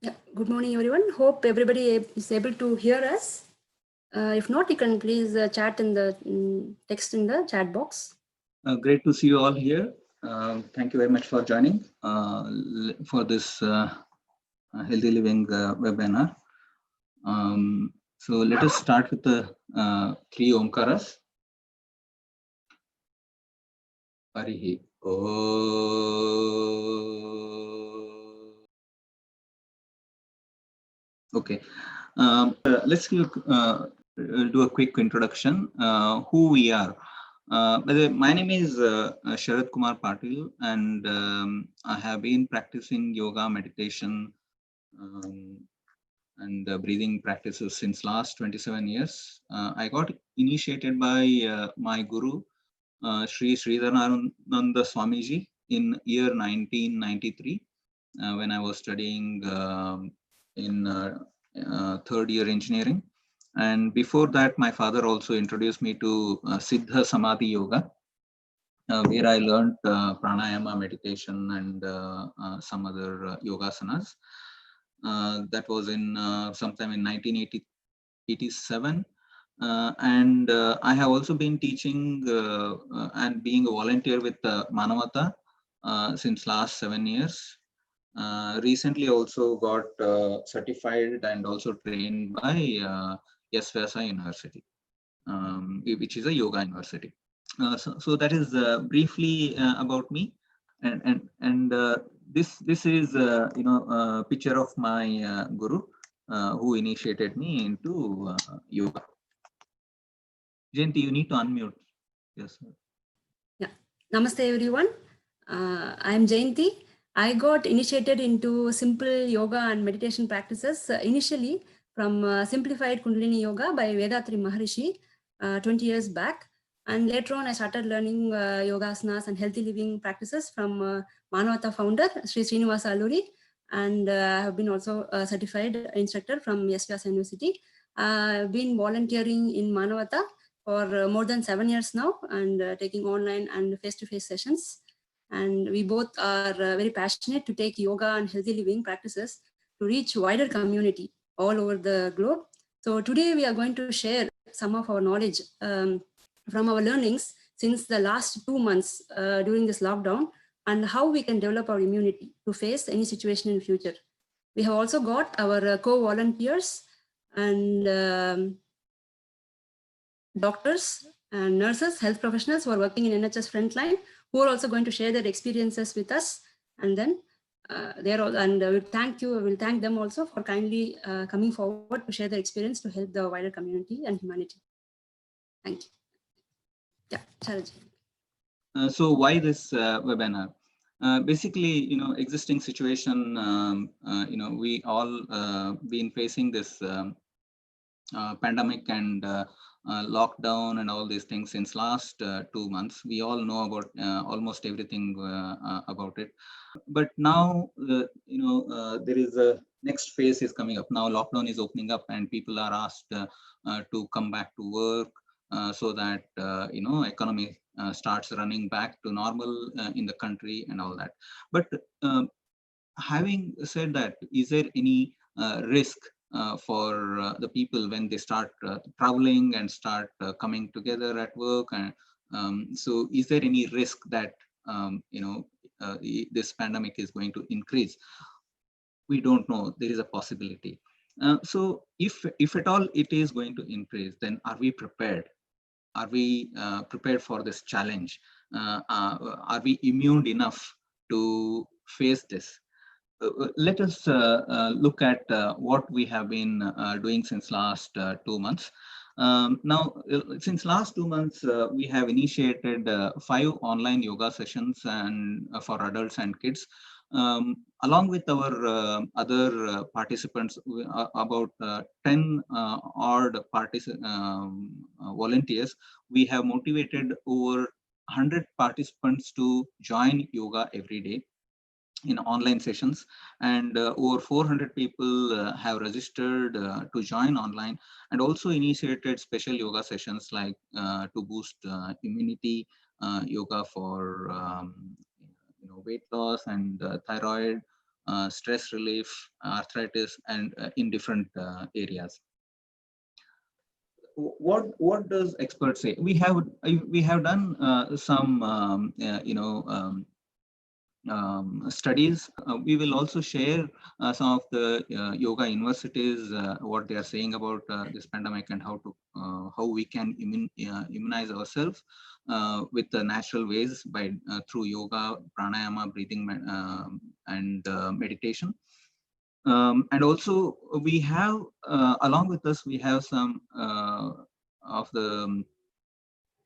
Yeah. Good morning, everyone. Hope everybody is able to hear us. If not, you can please chat in the text in the chat box. Great to see you all here. Thank you very much for joining for this healthy living webinar. So let us start with the three Omkaras. Harihi. Okay. Let's do a quick introduction. Who we are. My name is Sharadkumar Patil, and I have been practicing yoga, meditation, and breathing practices since last 27 years. I got initiated by my guru, Sri Sridharananda Swamiji, in year 1993, when I was studying in third year engineering. And before that, my father also introduced me to Siddha Samadhi Yoga, where I learned pranayama, meditation, and some other yogasanas. That was in sometime in 1987. And I have also been teaching and being a volunteer with Manavata since last 7 years. Recently also got certified and also trained by Yasvyasa University, which is a yoga university. So that is briefly about me, and this is a picture of my guru who initiated me into yoga. Jayanthi, you need to unmute. Yes, sir. Yeah. Namaste, everyone. I am Jayanthi. I got initiated into simple yoga and meditation practices initially from simplified Kundalini Yoga by Vedatri Maharishi 20 years back. And later on, I started learning yogasanas and healthy living practices from Manavata founder, Sri Srinivasa Alluri. And I have been also a certified instructor from Yasvyasa University. I've been volunteering in Manavata for more than 7 years now, and taking online and face-to-face sessions. And we both are very passionate to take yoga and healthy living practices to reach wider community all over the globe. So today we are going to share some of our knowledge from our learnings since the last 2 months during this lockdown, and how we can develop our immunity to face any situation in future. We have also got our co-volunteers and doctors and nurses, health professionals who are working in NHS frontline, who are also going to share their experiences with us. And then we'll thank them also for kindly coming forward to share their experience to help the wider community and humanity. Thank you. Yeah, Sharaji. So why this webinar? Basically, existing situation, we all been facing this pandemic and lockdown and all these things since last 2 months. We all know about almost everything about it. But now, there is a next phase is coming up. Now lockdown is opening up and people are asked to come back to work so that, economy starts running back to normal in the country and all that. But having said that, is there any risk for the people when they start traveling and start coming together at work? And so is there any risk that this pandemic is going to increase? We don't know. There is a possibility. So if at all it is going to increase, then are we prepared? Are we prepared for this challenge? Are we immune enough to face this? Let us look at what we have been doing since last 2 months. Now, since last 2 months, we have initiated 5 online yoga sessions and for adults and kids. Along with our other participants, about 10 odd volunteers, we have motivated over 100 participants to join yoga every day in online sessions, and over 400 people have registered to join online, and also initiated special yoga sessions like to boost immunity, yoga for weight loss and thyroid, stress relief, arthritis, and in different areas. What does experts say? We have done some studies. We will also share some of the yoga universities, what they are saying about this pandemic and how we can immunize ourselves with the natural ways by through yoga, pranayama, breathing, and meditation. And also we have along with us, we have some of the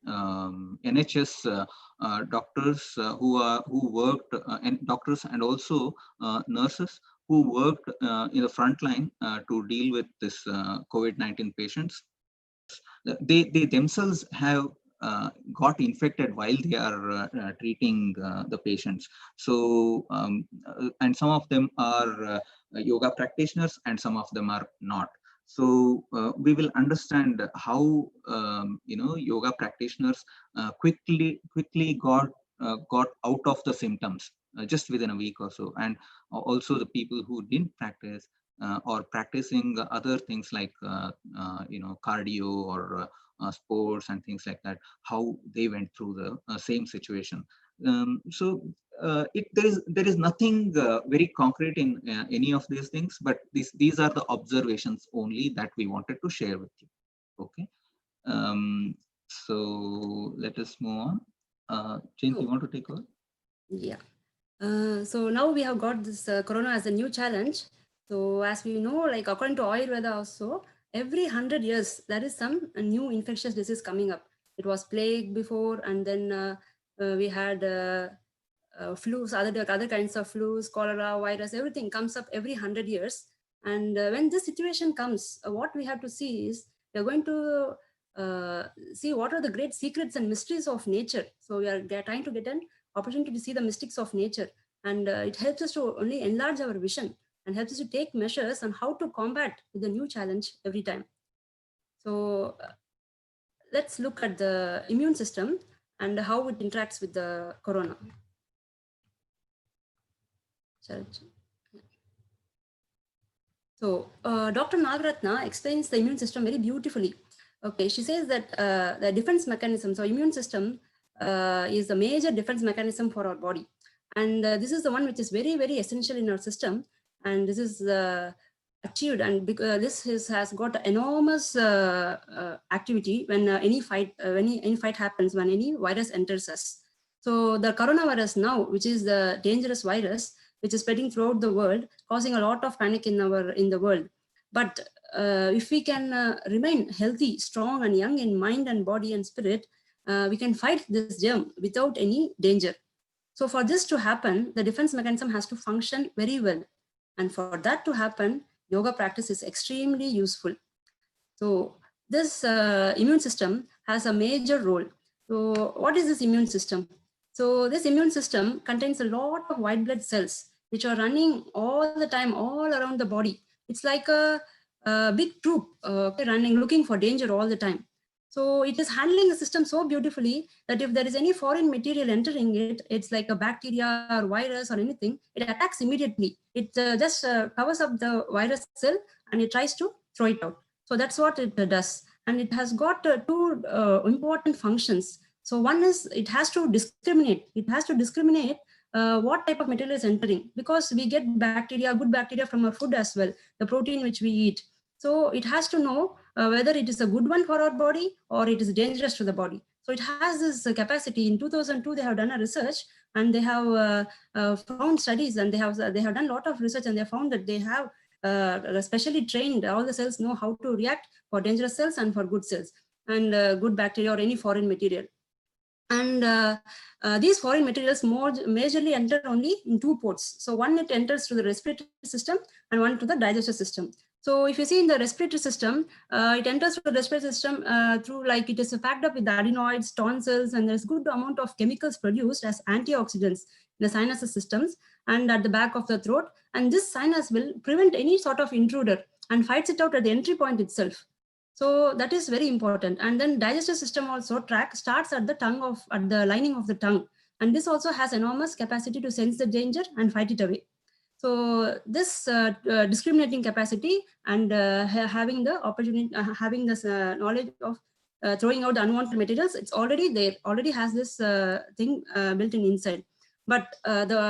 NHS doctors who worked, and doctors and also nurses who worked in the front line to deal with this COVID-19 patients. They themselves have got infected while they are treating the patients. So and some of them are yoga practitioners and some of them are not. So we will understand how yoga practitioners quickly got out of the symptoms just within a week or so, and also the people who didn't practice or practicing other things like cardio or sports and things like that, how they went through the same situation. So there is nothing very concrete in any of these things, but these are the observations only that we wanted to share with you. Okay. So let us move on. Jayanthi, you want to take over? Yeah. So now we have got this corona as a new challenge. So as we know, like according to Ayurveda also, every 100 years, there is some new infectious disease coming up. It was plague before, and then we had flus, other kinds of flus, cholera, virus, everything comes up every 100 years. And when this situation comes, what we have to see is we are going to see what are the great secrets and mysteries of nature. So we are trying to get an opportunity to see the mystics of nature, and it helps us to only enlarge our vision and helps us to take measures on how to combat with the new challenge every time. So let's look at the immune system and how it interacts with the corona. So Dr. Nagaratna explains the immune system very beautifully. Okay, she says that the defense mechanism, so immune system is the major defense mechanism for our body. And this is the one which is very, very essential in our system. And this is achieved, and this has got enormous activity when any fight happens, when any virus enters us. So the coronavirus now, which is the dangerous virus, which is spreading throughout the world, causing a lot of panic in the world. But if we can remain healthy, strong, and young in mind and body and spirit, we can fight this germ without any danger. So for this to happen, the defense mechanism has to function very well. And for that to happen, yoga practice is extremely useful. So this immune system has a major role. So what is this immune system? So this immune system contains a lot of white blood cells, which are running all the time, all around the body. It's like a big troop running, looking for danger all the time. So it is handling the system so beautifully that if there is any foreign material entering it, it's like a bacteria or virus or anything, it attacks immediately. It just covers up the virus cell and it tries to throw it out. So that's what it does. And it has got two important functions. So one is it has to discriminate. It has to discriminate what type of material is entering, because we get bacteria, good bacteria from our food as well, the protein which we eat. So it has to know whether it is a good one for our body or it is dangerous to the body. So it has this capacity. In 2002, they have done a research and they have found studies, and they have done a lot of research, and they found that they have specially trained, all the cells know how to react for dangerous cells and for good cells and good bacteria or any foreign material. And these foreign materials majorly enter only in two ports. So one, it enters through the respiratory system and one to the digestive system. So if you see in the respiratory system, it enters through the respiratory system through, like, it is packed up with adenoids, tonsils, and there's good amount of chemicals produced as antioxidants in the sinus systems and at the back of the throat. And this sinus will prevent any sort of intruder and fights it out at the entry point itself. So that is very important. And then digestive system also starts at the lining of the tongue. And this also has enormous capacity to sense the danger and fight it away. So this discriminating capacity and having the opportunity, having this knowledge of throwing out the unwanted materials, it's already there, already has this thing built in inside. But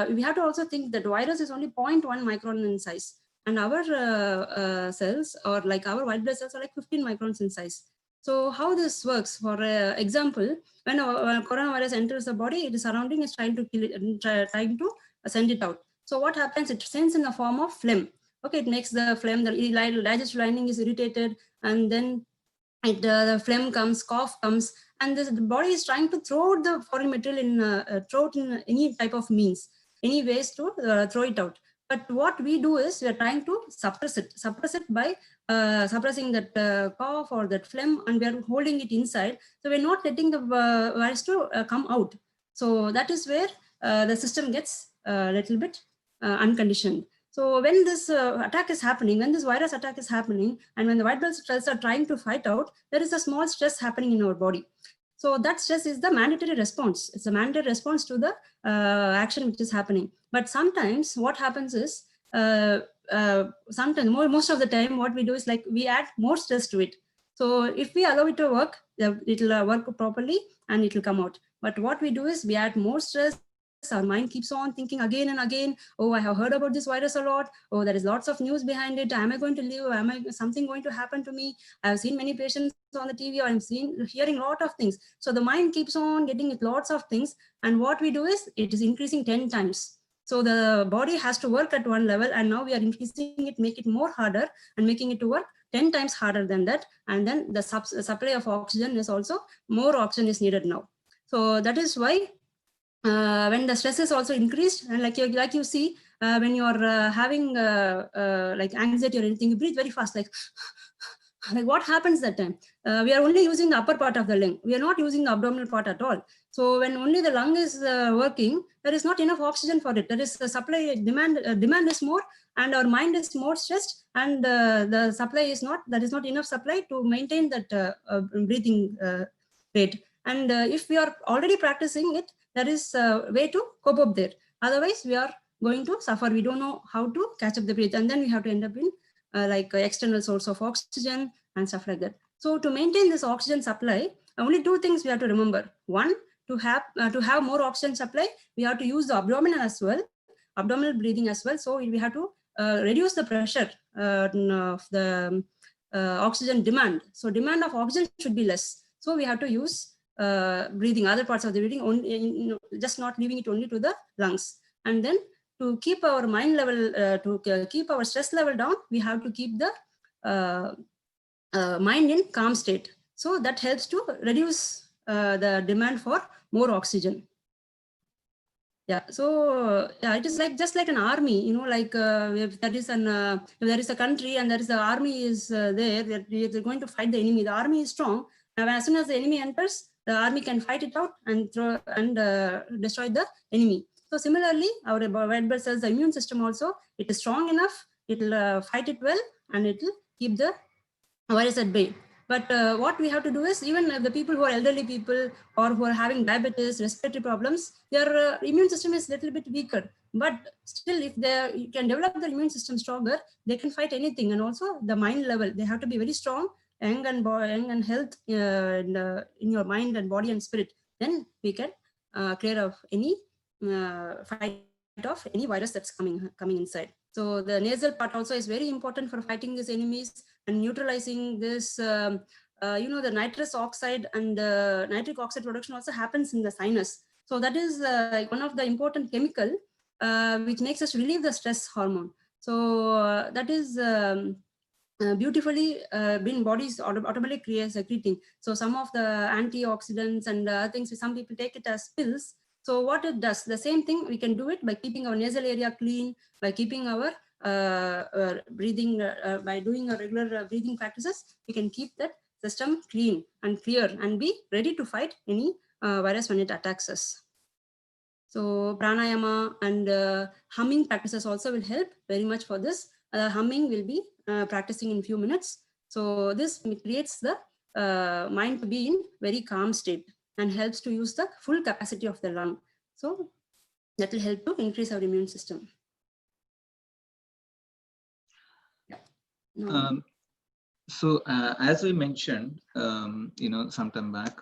we have to also think that virus is only 0.1 micron in size, and our cells, or like our white blood cells, are like 15 microns in size. So how this works, for example, when a coronavirus enters the body, it is surrounding, is trying to kill it, trying to send it out. So what happens? It sends in the form of phlegm. Okay, it makes the phlegm, the digestive lining is irritated, and then the phlegm comes, cough comes, and the body is trying to throw out the foreign material throw it in any type of means, any ways to throw it out. But what we do is we are trying to suppress it by suppressing that cough or that phlegm, and we are holding it inside. So we're not letting the virus to come out. So that is where the system gets a little bit unconditioned. So when this attack is happening, when this virus attack is happening, and when the white blood cells are trying to fight out, there is a small stress happening in our body. So that stress is the mandatory response. It's a mandatory response to the action which is happening. But sometimes what happens is, sometimes, most of the time, what we do is like we add more stress to it. So if we allow it to work, it will work properly and it will come out. But what we do is we add more stress. Our mind keeps on thinking again and again, oh, I have heard about this virus a lot. Oh, there is lots of news behind it. Am I going to live? Something going to happen to me? I have seen many patients on the TV, or I'm hearing a lot of things. So the mind keeps on getting lots of things. And what we do is it is increasing 10 times. So the body has to work at one level, and now we are increasing it, make it more harder, and making it to work 10 times harder than that. And then the supply of oxygen is also, more oxygen is needed now. So that is why when the stress is also increased, and like you see, when you're having like anxiety or anything, you breathe very fast, like like what happens that time? We are only using the upper part of the lung. We are not using the abdominal part at all. So when only the lung is working, there is not enough oxygen for it. There is a supply, demand is more, and our mind is more stressed, and the supply is not, there is not enough supply to maintain that breathing rate. And if we are already practicing it, there is a way to cope up there. Otherwise, we are going to suffer. We don't know how to catch up the breath, and then we have to end up in like external source of oxygen and stuff like that. So to maintain this oxygen supply, only two things we have to remember. One, to have more oxygen supply, we have to use the abdominal as well, abdominal breathing as well. So we have to reduce the pressure of the oxygen demand. So demand of oxygen should be less. So we have to use breathing, other parts of the breathing, only, just not leaving it only to the lungs. And then to keep our mind level, to keep our stress level down, we have to keep the mind in calm state. So that helps to reduce the demand for more oxygen. Yeah, so yeah, it is like just like an army, like if there is a country and there is the army is there, they're going to fight the enemy. The army is strong. Now, as soon as the enemy enters, the army can fight it out and destroy the enemy. So similarly, our white blood cells, the immune system also, it is strong enough. It will fight it well, and it will keep the virus at bay. But what we have to do is, even the people who are elderly people, or who are having diabetes, respiratory problems, their immune system is a little bit weaker. But still, if you can develop their immune system stronger, they can fight anything. And also the mind level, they have to be very strong, young and health in your mind and body and spirit. Then we can clear of any fight of any virus that's coming inside. So the nasal part also is very important for fighting these enemies and neutralizing this. The nitrous oxide and nitric oxide production also happens in the sinus. So that is one of the important chemical which makes us relieve the stress hormone. So that is beautifully been bodies automatically secreting. So some of the antioxidants and things, some people take it as pills. So what it does, the same thing, we can do it by keeping our nasal area clean, by keeping our breathing, by doing a regular breathing practices. We can keep that system clean and clear and be ready to fight any virus when it attacks us. So pranayama and humming practices also will help very much for this. Humming will be practicing in few minutes. So this creates the mind to be in very calm state and helps to use the full capacity of the lung. So that will help to increase our immune system. No. So as we mentioned, sometime back,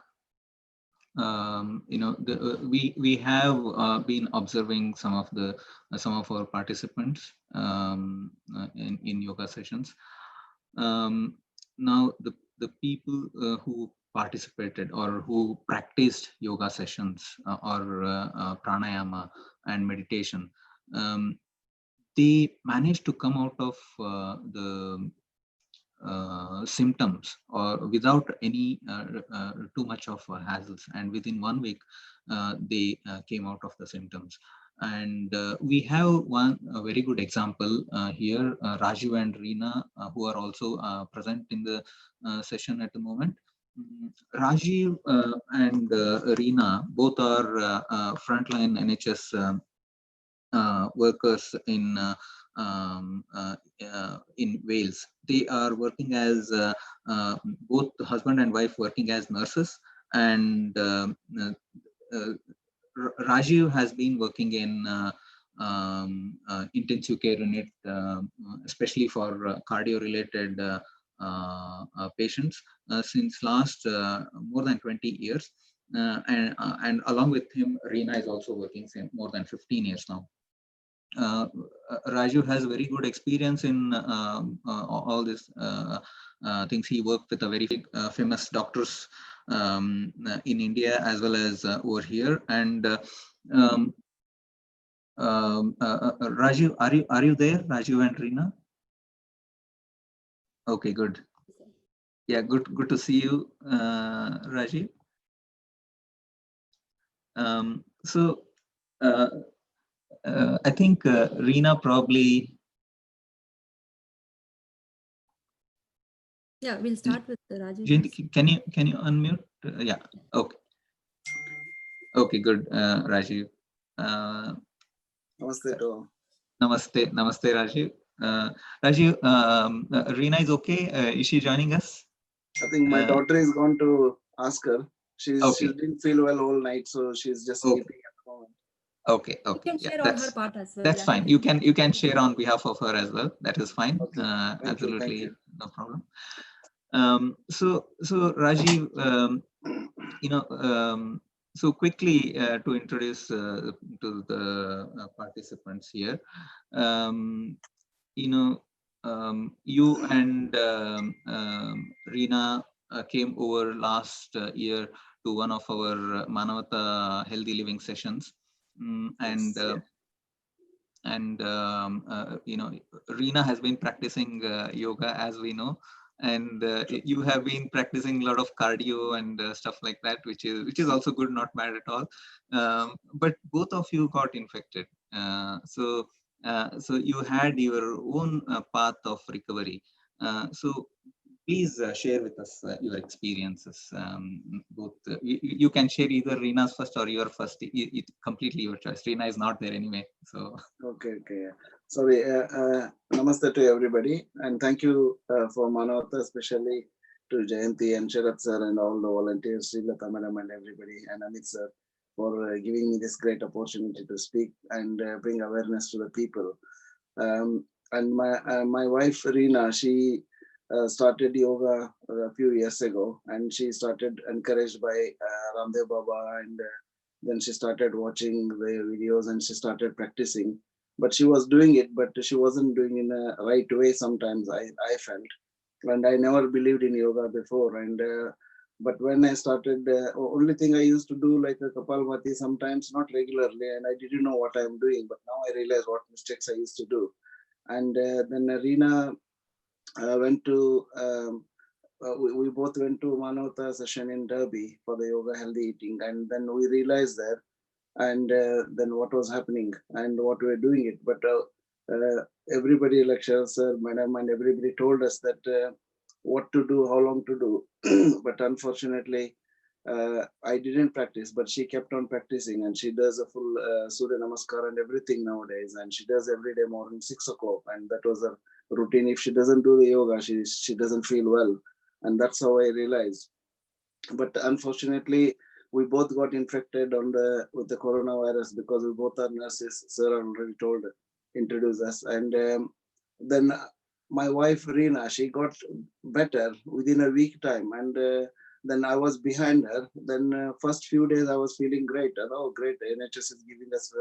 we have been observing some of our participants in yoga sessions. Now the people who participated or who practiced yoga sessions or pranayama and meditation, they managed to come out of the symptoms or without any too much of hassles, and within 1 week they came out of the symptoms. And we have one very good example here, Raju and Reena, who are also present in the session at the moment. Rajiv and Reena both are frontline NHS workers in Wales. They are working as both husband and wife working as nurses, and Rajiv has been working in intensive care unit, especially for cardio-related patients since last more than 20 years. And along with him, Reena is also working since more than 15 years now. Raju has very good experience in all these things. He worked with a very famous doctors in India as well as over here. And Raju, are you there, Raju and Reena? Okay, good. Yeah, good to see you, Raju. So I think Reena probably. Yeah, we'll start with Rajiv. Jayanthi, can you unmute? Yeah. Okay. Okay. Good, Rajiv. Namaste to all. Namaste, Rajiv. Rajiv, Reena is okay. Is she joining us? I think my daughter is going to ask her. She didn't feel well all night, so she's just sleeping at the moment. Okay. You can share on her part as well. That's fine. You can share on behalf of her as well. That is fine. Okay. Absolutely, no problem. So Rajiv, so quickly to introduce to the participants here, you and Reena came over last year to one of our Manavata healthy living sessions, and Reena has been practicing yoga, as we know, and you have been practicing a lot of cardio and stuff like that, which is also good, not bad at all. But both of you got infected, so you had your own path of recovery. So please share with us your experiences. Both you can share either Reena's first or your first. It completely your choice. Reena is not there anyway, so. Okay. Sorry. Namaste to everybody, and thank you for Manavata, especially to Jayanthi and Sharad sir and all the volunteers, Srilata madam and everybody, and Amit sir, for giving me this great opportunity to speak and bring awareness to the people. And my wife Reena, she started yoga a few years ago, and she started encouraged by Ramdev Baba, and then she started watching the videos and she started practicing. But she was doing it, but she wasn't doing in a right way. Sometimes I felt, and I never believed in yoga before. And but when I started, only thing I used to do like a Kapalbhati sometimes, not regularly, and I didn't know what I'm doing. But now I realize what mistakes I used to do. And then Reena went to we both went to Manavata session in Derby for the yoga healthy eating, and then we realized there, and then what was happening and what we were doing it. But everybody, like Sharadkumar sir, madam, and everybody told us that what to do, how long to do. But unfortunately, I didn't practice, but she kept on practicing, and she does a full Surya Namaskar and everything nowadays, and she does every day morning 6 o'clock, and that was her routine. If she doesn't do the yoga, she doesn't feel well, and that's how I realized. But unfortunately, we both got infected with the coronavirus because we both are nurses. Sir already introduced us, and then my wife Reena, she got better within a week time, and then I was behind her. Then first few days I was feeling great. And, oh, great! NHS is giving us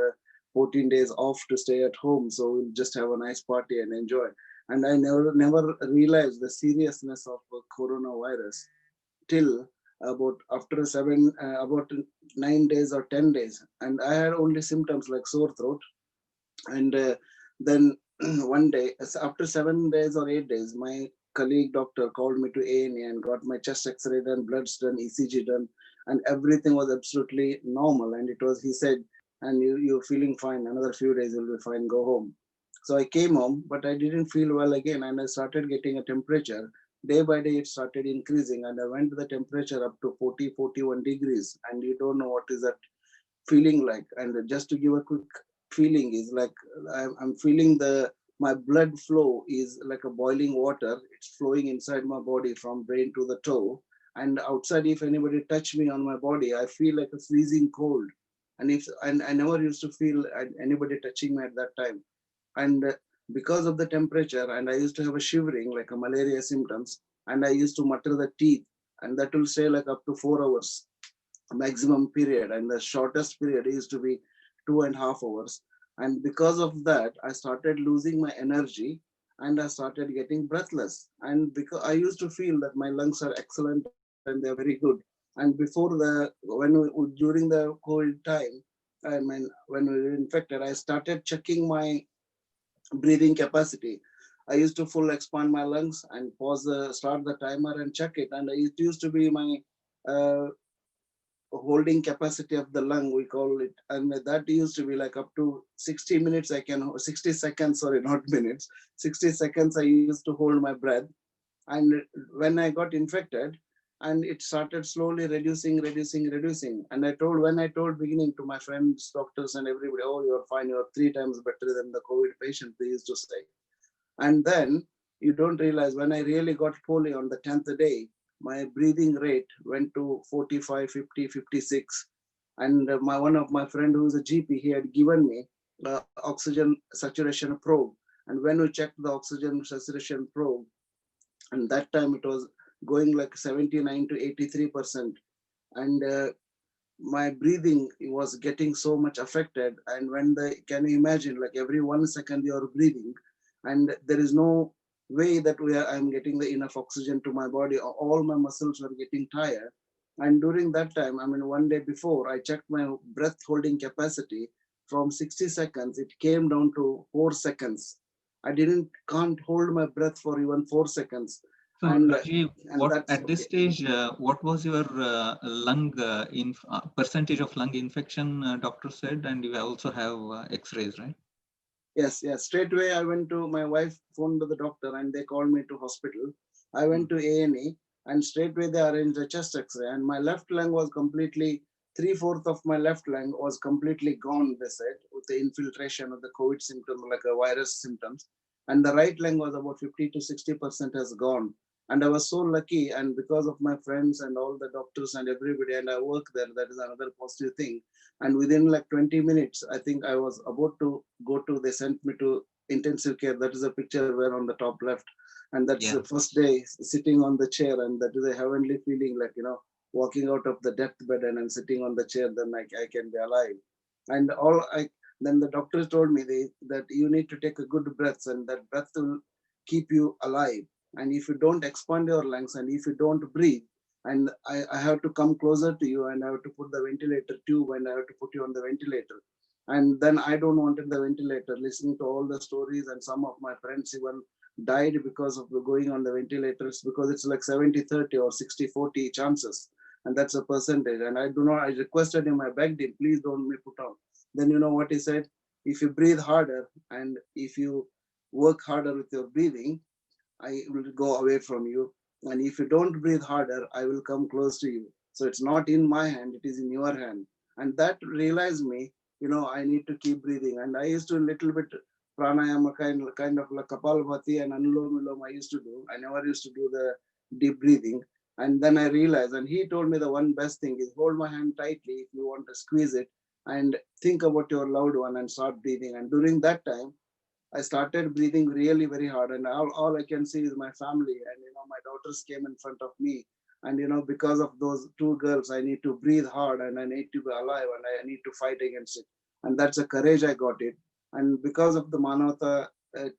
14 days off to stay at home, so we'll just have a nice party and enjoy. And I never realized the seriousness of coronavirus till about 9 days or 10 days, and I had only symptoms like sore throat. And then one day, after 7 days or 8 days, my colleague doctor called me to A&E and got my chest X-ray done, bloods done, ECG done, and everything was absolutely normal. And it was, he said, and you're feeling fine. Another few days you'll be fine. Go home. So I came home, but I didn't feel well again, and I started getting a temperature. Day by day, it started increasing, and I went to the temperature up to 40, 41 degrees, and you don't know what is that feeling like. And just to give a quick feeling is like I'm feeling my blood flow is like a boiling water. It's flowing inside my body from brain to the toe. And outside, if anybody touch me on my body, I feel like a freezing cold. And I never used to feel anybody touching me at that time. And because of the temperature, and I used to have a shivering like a malaria symptoms, and I used to mutter the teeth, and that will stay like up to 4 hours maximum period, and the shortest period used to be 2.5 hours. And because of that, I started losing my energy, and I started getting breathless. And because I used to feel that my lungs are excellent and they're very good. And before during the COVID time, I mean, when we were infected, I started checking my breathing capacity. I used to full expand my lungs and start the timer and check it. And it used to be my uh, holding capacity of the lung, we call it, and that used to be like up to 60 minutes. 60 seconds, sorry, not minutes. 60 seconds I used to hold my breath. And when I got infected, and it started slowly reducing. And when I told beginning to my friends, doctors, and everybody, oh, you're fine, you're 3 times better than the COVID patient, they used to say. And then you don't realize, when I really got poorly on the 10th day, my breathing rate went to 45, 50, 56. And one of my friend who's a GP, he had given me oxygen saturation probe. And when we checked the oxygen saturation probe, and that time it was going like 79 to 83%. And my breathing was getting so much affected. And can you imagine, like every 1 second you're breathing, and there is no way that I'm getting the enough oxygen to my body. All my muscles were getting tired. And during that time, I mean, one day before, I checked my breath holding capacity. From 60 seconds, it came down to 4 seconds. I can't hold my breath for even 4 seconds. So, And Rajiv, at this stage, what was your percentage of lung infection? Doctor said, and you also have X-rays, right? Yes. Straight away, I went to my wife, phoned to the doctor, and they called me to hospital. I went to A&E, and straight away they arranged a chest X-ray, and my left lung was completely 3/4 of my left lung was completely gone. They said, with the infiltration of the COVID symptom, like a virus symptoms, and the right lung was about 50 to 60% has gone. And I was so lucky, and because of my friends and all the doctors and everybody, and I work there, that is another positive thing. And within like 20 minutes, I think I was about to go to, they sent me to intensive care. That is a picture where on the top left. And that's the first day sitting on the chair. And that is a heavenly feeling, like, walking out of the deathbed and I'm sitting on the chair, then I can be alive. And then the doctors told me that you need to take a good breath, and that breath will keep you alive. And if you don't expand your lungs, and if you don't breathe, and I have to come closer to you, and I have to put the ventilator tube, and I have to put you on the ventilator. And then I don't wanted the ventilator, listening to all the stories, and some of my friends even died because of going on the ventilators, because it's like 70-30 or 60-40 chances. And that's a percentage. And I requested him, I begged him, please don't be put on. Then you know what he said? If you breathe harder, and if you work harder with your breathing, I will go away from you. And if you don't breathe harder, I will come close to you. So it's not in my hand, it is in your hand. And that realized me, I need to keep breathing. And I used to a little bit pranayama, kind of like Kapalbhati and Anulom Vilom I used to do. I never used to do the deep breathing. And then I realized, and he told me the one best thing is hold my hand tightly if you want to squeeze it, and think about your loved one and start breathing. And during that time, I started breathing really very hard, and all I can see is my family, and my daughters came in front of me, and because of those two girls, I need to breathe hard, and I need to be alive, and I need to fight against it, and that's a courage I got it, and because of the Manavata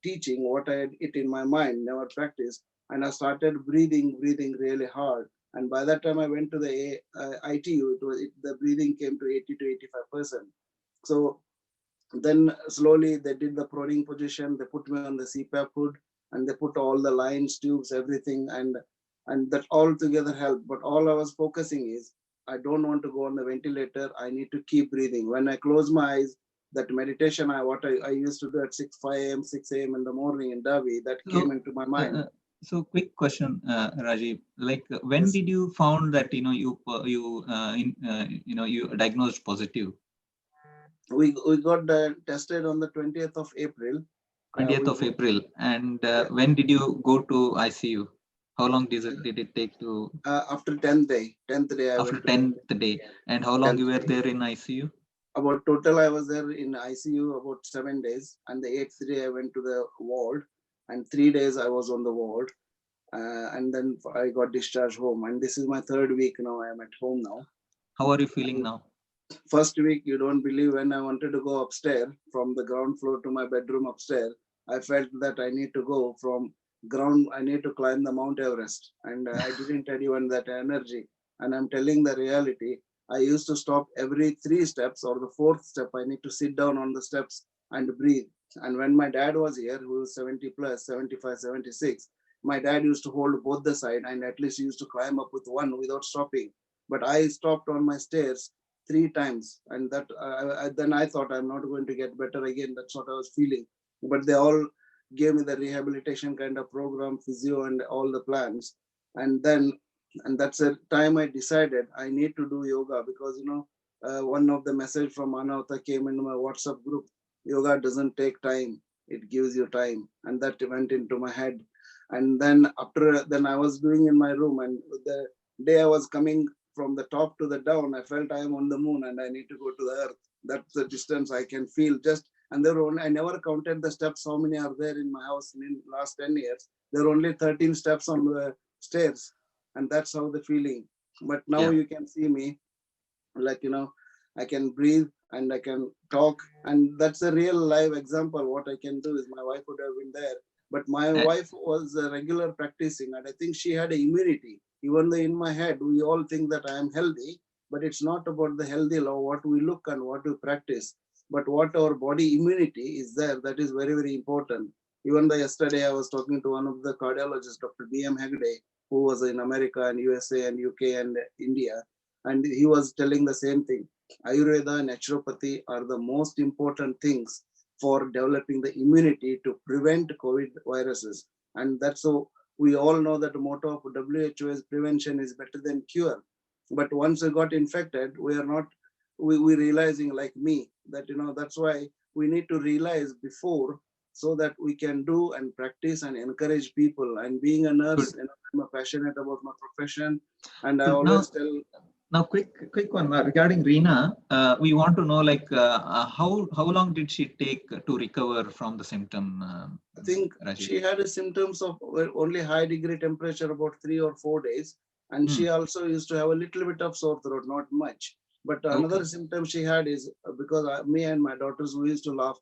teaching, what I had it in my mind, never practiced, and I started breathing really hard, and by that time I went to the ITU, the breathing came to 80 to 85%. So then slowly they did the proning position, they put me on the CPAP hood, and they put all the lines, tubes, everything, and that all together helped. But all I was focusing is, I don't want to go on the ventilator. I need to keep breathing. When I close my eyes, that meditation I used to do at 5 a.m., 6 a.m. in the morning in Davi, that came into my mind. So quick question, Rajiv. Like, when Yes. did you found that you diagnosed positive? We got tested on the 20th of April. 20th of April. And when did you go to ICU? How long did it take to? After 10th day. 10th day I After went to 10th day. And how long 10th you were day. there in ICU? About total, I was there in ICU about 7 days, and the 8th day I went to the ward, and 3 days I was on the ward, and then I got discharged home. And this is my third week now. I am at home now. How are you feeling now? First week, you don't believe, when I wanted to go upstairs from the ground floor to my bedroom upstairs, I felt that I need to go from ground. I need to climb the Mount Everest, and I didn't had even that energy. And I'm telling the reality. I used to stop every 3 steps, or the fourth step. I need to sit down on the steps and breathe. And when my dad was here, who was 70 plus, 75, 76, my dad used to hold both the side, and at least used to climb up with one without stopping. But I stopped on my stairs 3 times, and that then I thought I'm not going to get better again. That's what I was feeling. But they all gave me the rehabilitation kind of program, physio, and all the plans. And then, and that's the time I decided I need to do yoga, because one of the message from Anavata came into my WhatsApp group. Yoga doesn't take time; it gives you time, and that went into my head. And then then I was doing in my room, and the day I was coming from the top to the down, I felt I am on the moon and I need to go to the earth. That's the distance I can feel. Just, and there were only, I never counted the steps, how many are there in my house in last 10 years. There are only 13 steps on the stairs, and that's how the feeling. But now you can see me, like, I can breathe and I can talk, and that's a real live example. What I can do is, my wife would have been there, but my wife was a regular practicing, and I think she had a immunity. Even though in my head we all think that I am healthy, but it's not about the healthy law, what we look and what we practice, but what our body immunity is there. That is very, very important. Even though yesterday I was talking to one of the cardiologists, Dr. B.M. Hegde, who was in America and USA and UK and India, and he was telling the same thing. Ayurveda and naturopathy are the most important things for developing the immunity to prevent COVID viruses. And that's so we all know that the motto of WHO is prevention is better than cure. But once we got infected, we are not, we realizing, like me, that, that's why we need to realize before, so that we can do and practice and encourage people. And being a nurse, I'm passionate about my profession, and I always tell. Now, quick one regarding Reena. We want to know, like, how long did she take to recover from the symptom? I think Rajiv? She had a symptoms of only high degree temperature about 3 or 4 days, and she also used to have a little bit of sore throat, not much. But another symptom she had is, because me and my daughters, we used to laugh.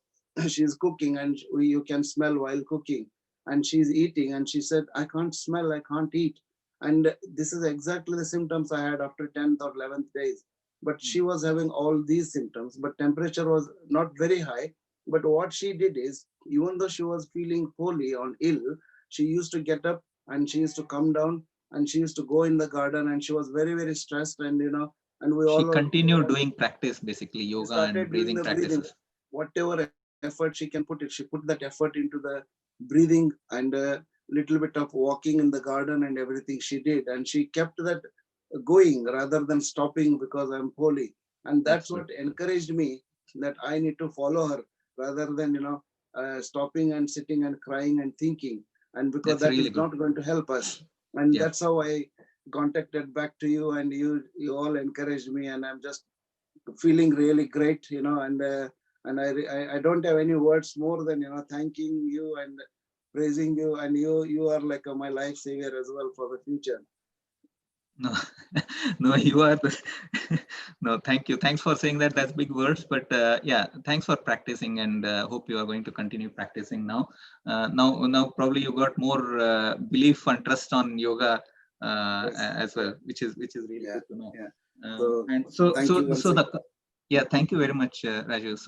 She's cooking, and you can smell while cooking, and she's eating, and she said, "I can't smell, I can't eat." And this is exactly the symptoms I had after 10th or 11th days. But she was having all these symptoms, but temperature was not very high. But what she did is, even though she was feeling poorly or ill, she used to get up and she used to come down and she used to go in the garden, and she was very, very stressed. And and we she all continued doing practice, basically yoga and breathing practices. Whatever effort she can put it, she put that effort into the breathing and a little bit of walking in the garden and everything she did, and she kept that going rather than stopping because I'm poorly. And that's what encouraged me, that I need to follow her rather than stopping and sitting and crying and thinking, and because that is not going to help us. And that's how I contacted back to you, and you all encouraged me, and I'm just feeling really great, and And I don't have any words more than, thanking you and praising you. And you are like my life savior as well for the future. No, no, you are the no, thank you. Thanks for saying that. That's big words, but yeah, thanks for practicing, and hope you are going to continue practicing now. Now probably you got more belief and trust on yoga Yes. as well, which is really good to know. So, And thank you once again. Yeah, thank you very much, Rajiv.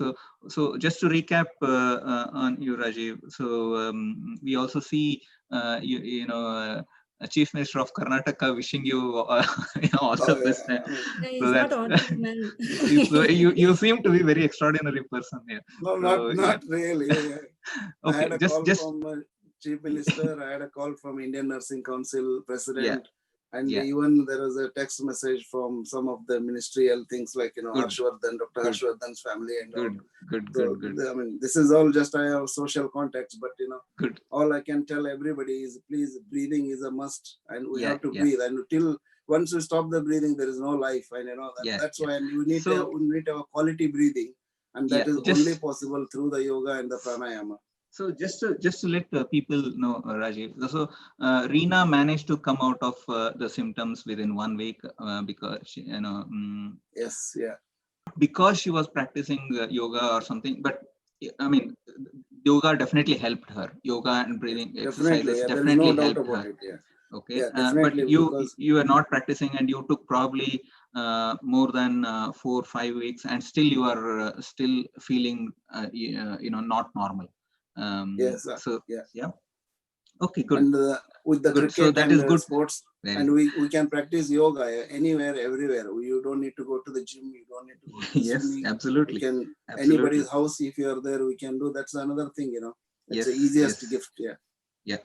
So just to recap on you, Rajiv. So we also see you know. Chief Minister of Karnataka wishing you, all the best. Yeah. Yeah, So he's not that's ordinary man. so you seem to be very extraordinary person here. No, So, not really. I okay, had a call just from Chief Minister. I had a call from Indian Nursing Council President. And Yeah. even there was a text message from some of the ministerial things like, Good. Harshvardhan, Dr. Good. Harshvardhan's family and all. Good. I mean, this is all just I have social context, but Good. all I can tell everybody is please, breathing is a must, and we have to Yeah. breathe. And till once we stop the breathing, there is no life. And that's why we need to have a quality breathing, and that is only possible through the yoga and the pranayama. So just to let people know, Rajiv. So Reena managed to come out of the symptoms within 1 week because she, Yes, yeah. Because she was practicing yoga or something. But I mean, yoga definitely helped her. Yoga and breathing exercises definitely no helped doubt about her. it. Yeah. Okay, Yeah, but you are not practicing, and you took probably more than 4 or 5 weeks, and still you are still feeling not normal. Yes. So yeah. Okay, good. And with the cricket so that and is good. Sports, and we can practice yoga anywhere, everywhere. You don't need to go to the gym. You don't need to go to the Yes, swimming. absolutely. We can anybody's house, if you are there, we can do. That's another thing, It's the easiest gift. Yeah.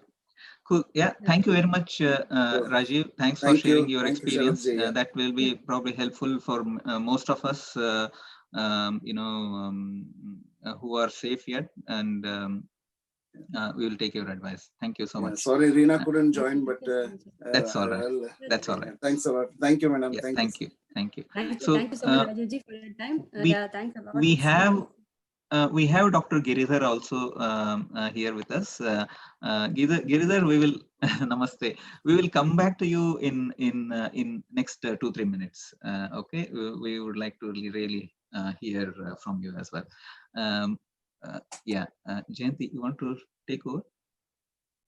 Cool. Yeah. Thank you very much, Rajiv. Thanks for sharing your experience. That will be probably helpful for most of us, who are safe yet, and we will take your advice. Thank you so much. Sorry, Reena couldn't join, but that's all right. That's all right. Thanks a lot. Thank you, madam. Yeah, thank you. Thank you so much, Rajivji, for your time. Thanks a lot. We have Dr. Giridhar also here with us. Giridhar, we will namaste. We will come back to you in next 2-3 minutes. Okay, we would like to really hear from you as well. Jayanthi, you want to take over?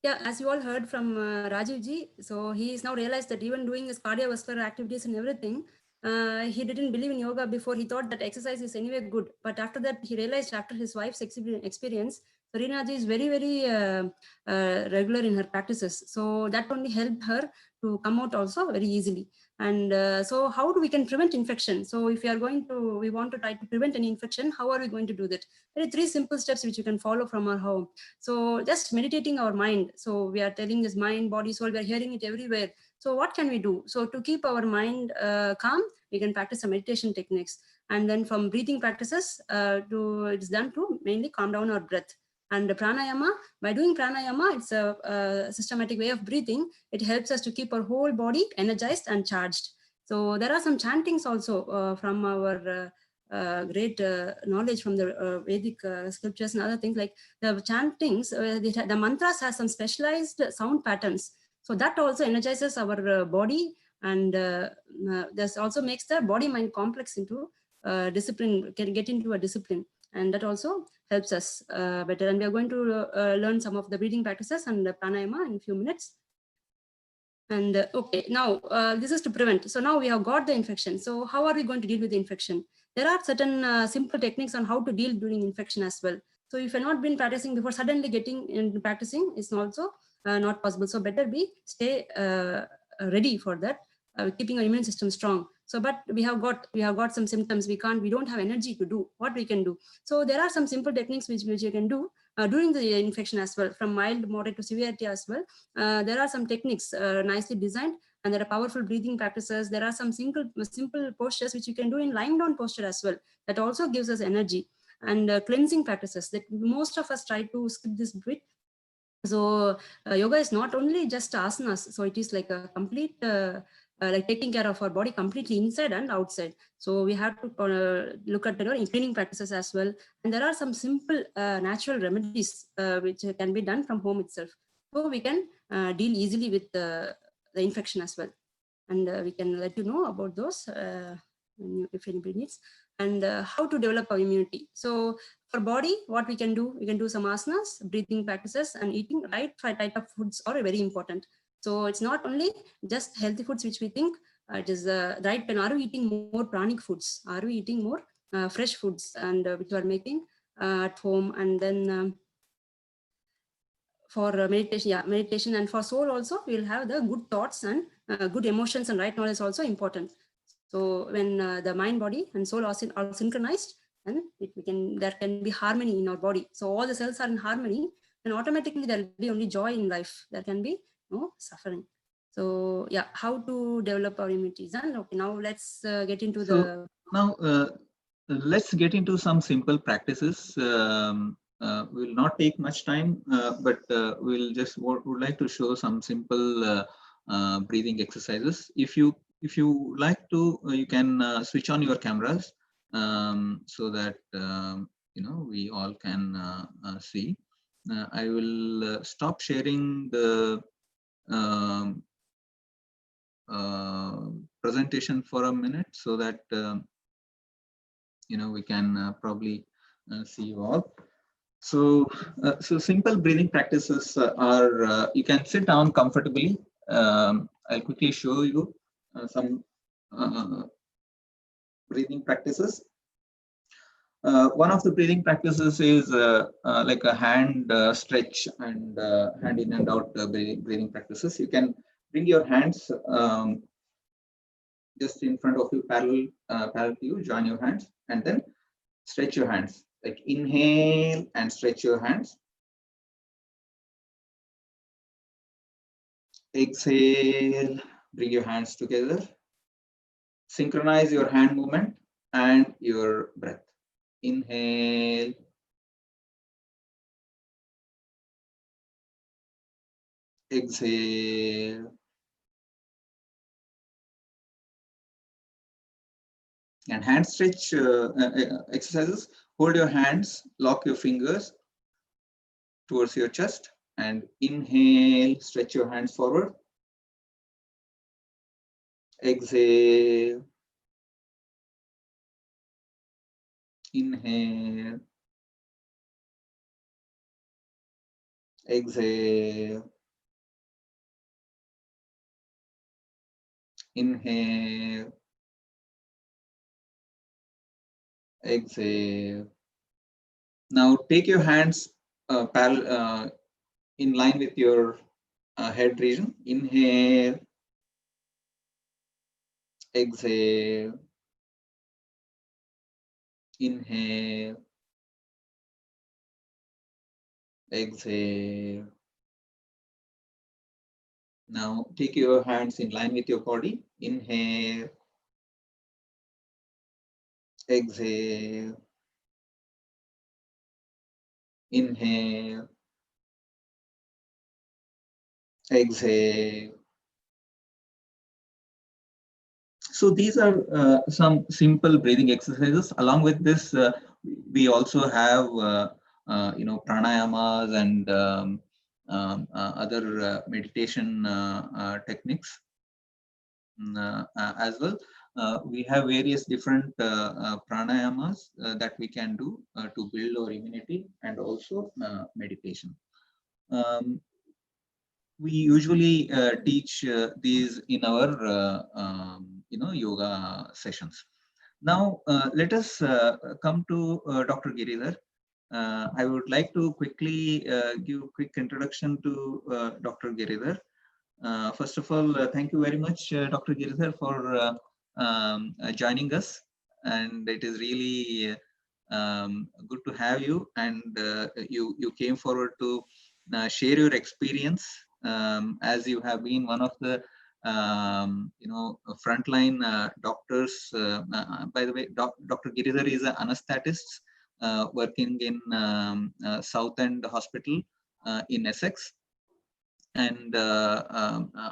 Yeah, as you all heard from Rajivji, so he is now realized that even doing his cardiovascular activities and everything, he didn't believe in yoga before. He thought that exercise is anyway good. But after that, he realized after his wife's experience, Reena ji is very, very regular in her practices. So that only helped her to come out also very easily. And so how do we can prevent infection? So if we want to try to prevent any infection, how are we going to do that? There are 3 simple steps which you can follow from our home. So just meditating our mind. So we are telling this mind, body, soul, we are hearing it everywhere. So what can we do? So to keep our mind calm, we can practice some meditation techniques. And then from breathing practices, it's done to mainly calm down our breath. And the pranayama, by doing pranayama, it's a systematic way of breathing. It helps us to keep our whole body energized and charged. So there are some chantings also from our great knowledge from the Vedic scriptures and other things, like the chantings, the mantras have some specialized sound patterns. So that also energizes our body, and this also makes the body-mind complex into discipline, can get into a discipline. And that also helps us better. And we are going to learn some of the breathing practices and pranayama in a few minutes. And okay, now this is to prevent. So now we have got the infection. So how are we going to deal with the infection? There are certain simple techniques on how to deal during infection as well. So if you've not been practicing before, suddenly getting into practicing is also not possible. So better stay ready for that, keeping our immune system strong. So, but we have got some symptoms. We don't have energy to do what we can do. So there are some simple techniques which you can do during the infection as well, from mild, moderate to severity as well. There are some techniques nicely designed, and there are powerful breathing practices. There are some simple postures which you can do in lying down posture as well. That also gives us energy. And cleansing practices that most of us try to skip this bit. So yoga is not only just asanas. So it is like a complete like taking care of our body completely inside and outside. So we have to look at cleaning practices as well. And there are some simple natural remedies which can be done from home itself. So we can deal easily with the infection as well. And we can let you know about those if anybody needs. And how to develop our immunity. So for body, what we can do some asanas, breathing practices, and eating right type of foods are very important. So it's not only just healthy foods which we think, it is right. When are we eating more pranic foods? Are we eating more fresh foods and which we are making at home? And then for meditation, and for soul also, we'll have the good thoughts and good emotions, and right knowledge is also important. So when the mind, body, and soul are synchronized, and there can be harmony in our body. So all the cells are in harmony, and automatically there will be only joy in life. There can be no suffering. So yeah, how to develop our immunities. And okay, now let's get into Now let's get into some simple practices. Will not take much time, but we'll just would like to show some simple breathing exercises. If you like to, you can switch on your cameras so that we all can see. I will stop sharing the presentation for a minute so that we can probably see you all. So simple breathing practices are, you can sit down comfortably. I'll quickly show you some breathing practices. One of the breathing practices is like a hand stretch and hand in and out breathing practices. You can bring your hands just in front of you, parallel to you, join your hands, and then stretch your hands. Like inhale and stretch your hands. Exhale, bring your hands together. Synchronize your hand movement and your breath. Inhale. Exhale. And hand stretch exercises. Hold your hands, lock your fingers towards your chest, and inhale, stretch your hands forward. Exhale. Inhale. Exhale. Inhale. Exhale. Now take your hands in line with your head region. Inhale. Exhale. Inhale. Exhale. Now take your hands in line with your body. Inhale. Exhale. Inhale. Exhale. So these are some simple breathing exercises. Along with this, we also have pranayamas and other meditation techniques as well. We have various different pranayamas that we can do to build our immunity, and also meditation. We usually teach these in our yoga sessions. Now let us come to Dr. Giridhar. I would like to quickly give a quick introduction to Dr. Giridhar. First of all, thank you very much, Dr. Giridhar, for joining us. And it is really good to have you. And you came forward to share your experience, as you have been one of the frontline doctors. By the way, Dr. Giridhar is an anesthetist working in South End Hospital in Essex. And